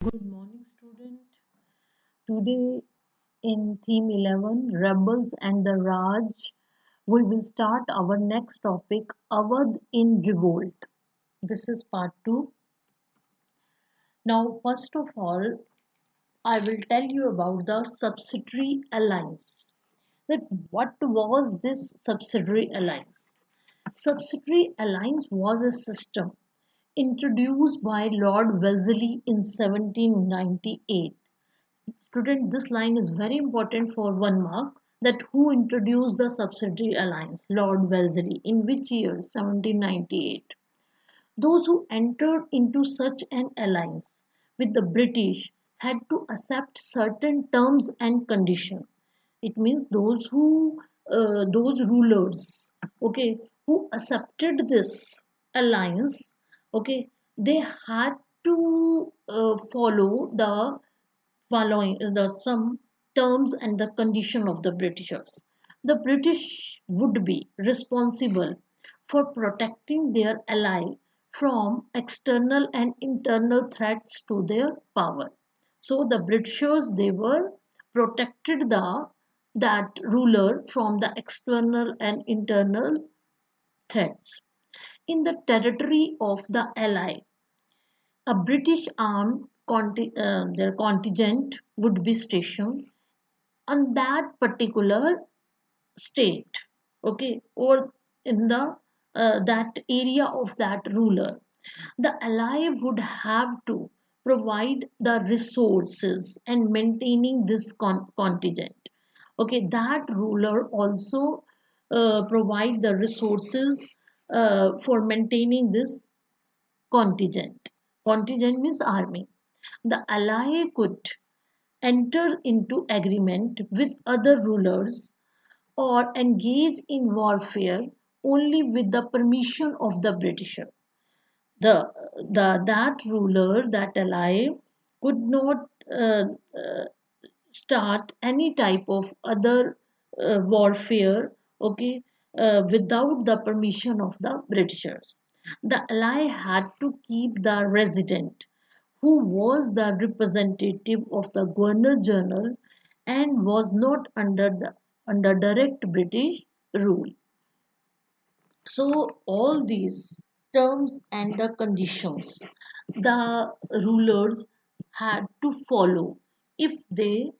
Good morning, student. Today in theme 11, Rebels and the Raj, we will start our next topic, Awadh in Revolt. This is part 2. Now, first of all, I will tell you about the subsidiary alliance. That what was this subsidiary alliance? Subsidiary alliance was a system introduced by Lord Wellesley in 1798. Student, this line is very important for 1 mark. That who introduced the subsidiary alliance? Lord Wellesley. In which year? 1798. Those who entered into such an alliance with the British had to accept certain terms and conditions. It means those rulers, okay, who accepted this alliance, okay, they had to follow the following the some terms and the condition of the Britishers. The British would be responsible for protecting their ally from external and internal threats to their power. So the Britishers they were protected the that ruler from the external and internal threats. In the territory of the ally, a British armed their contingent would be stationed on that particular state, okay, or in the that area of that ruler. The ally would have to provide the resources and maintaining this contingent. Okay, that ruler also provide the resources for maintaining this contingent. Contingent means army. The ally could enter into agreement with other rulers or engage in warfare only with the permission of the Britisher. That ruler, that ally, could not start any type of other warfare, okay, without the permission of the Britishers. The ally had to keep the resident, who was the representative of the Governor General and was not under direct British rule. So all these terms and the conditions the rulers had to follow if they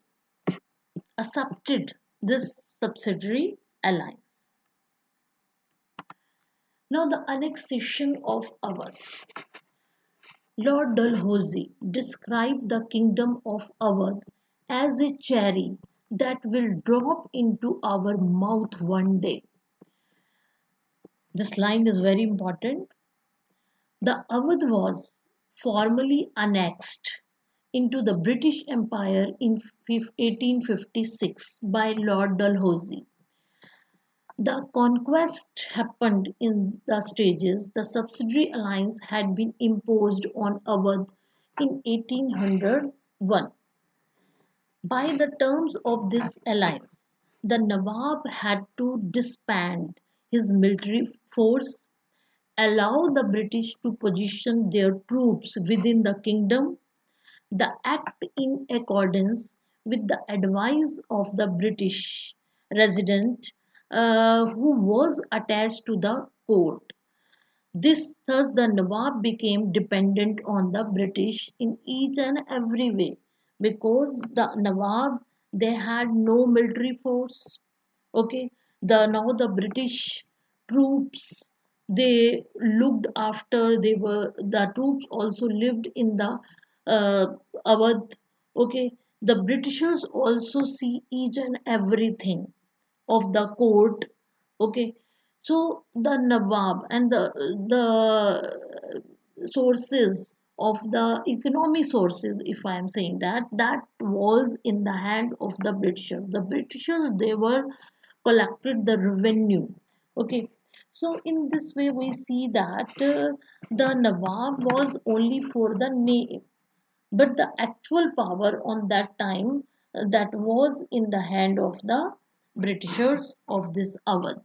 accepted this subsidiary alliance. Now the annexation of Awadh. Lord Dalhousie described the kingdom of Awadh as a cherry that will drop into our mouth one day. This line is very important. The Awadh was formally annexed into the British Empire in 1856 by Lord Dalhousie. The conquest happened in the stages. The subsidiary alliance had been imposed on Awadh in 1801. By the terms of this alliance, the Nawab had to disband his military force, allow the British to position their troops within the kingdom, the act in accordance with the advice of the British resident who was attached to the court. Thus the Nawab became dependent on the British in each and every way because the Nawab they had no military force. Okay, now the British troops they looked after they were the troops also lived in the uh, Awadh. Okay, the Britishers also see each and everything of the court. Okay, so the Nawab and the sources of the economy sources, if I am saying that, that was in the hand of the Britishers. The Britishers they were collected the revenue. Okay, so in this way we see that the Nawab was only for the name, but the actual power on that time that was in the hand of the Britishers of this Awadh.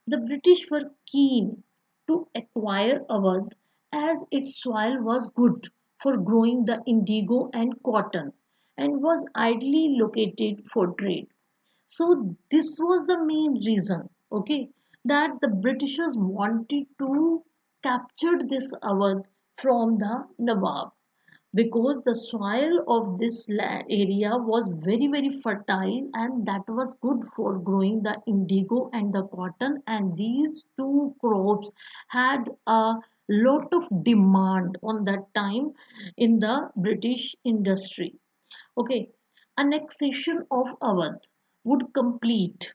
The British were keen to acquire Awadh as its soil was good for growing the indigo and cotton and was ideally located for trade. So this was the main reason, okay, that the Britishers wanted to capture this Awadh from the Nawab, because the soil of this land area was very fertile and that was good for growing the indigo and the cotton, and these two crops had a lot of demand on that time in the British industry. Okay, annexation of Awadh would complete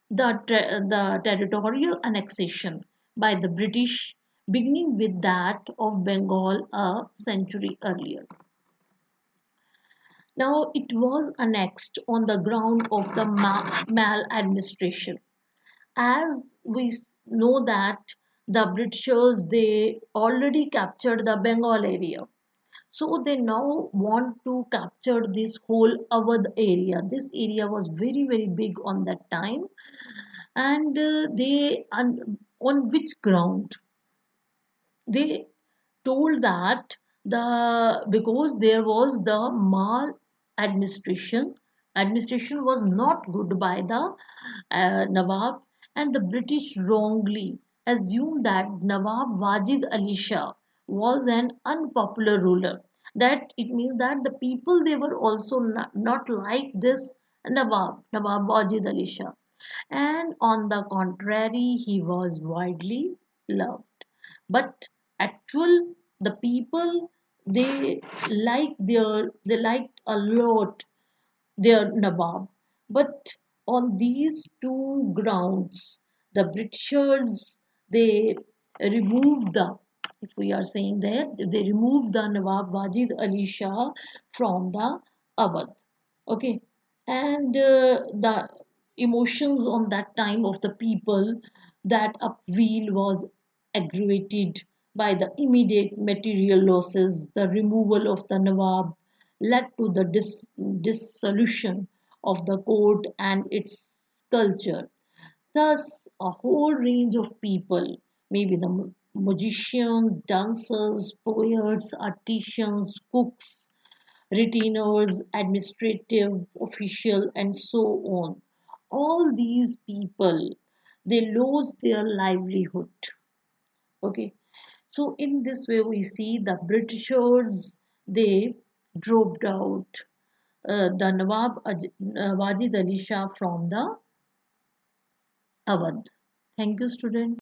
the territorial annexation by the British, beginning with that of Bengal a century earlier. Now it was annexed on the ground of the maladministration. As we know that the Britishers, they already captured the Bengal area. So they now want to capture this whole Awadh area. This area was very big on that time, and on which ground they told that the because there was the mal administration was not good by the Nawab, and the British wrongly assumed that Nawab Wajid Ali Shah was an unpopular ruler. That it means that the people, they were also not like this Nawab Wajid Ali Shah, and on the contrary, he was widely loved. But actual the people, they they liked a lot their Nawab. But on these two grounds, the Britishers, they removed the, if we are saying that, they removed the Nawab Wajid Ali Shah from the Awadh. Okay, and the emotions on that time of the people, that upheaval was aggravated by the immediate material losses. The removal of the Nawab led to the dissolution of the court and its culture. Thus, a whole range of people, maybe the magicians, dancers, poets, artisans, cooks, retainers, administrative, official, and so on. All these people, they lost their livelihood. Okay, so in this way, we see the Britishers, they dropped out the Wajid Ali Shah from the Awadh. Thank you, student.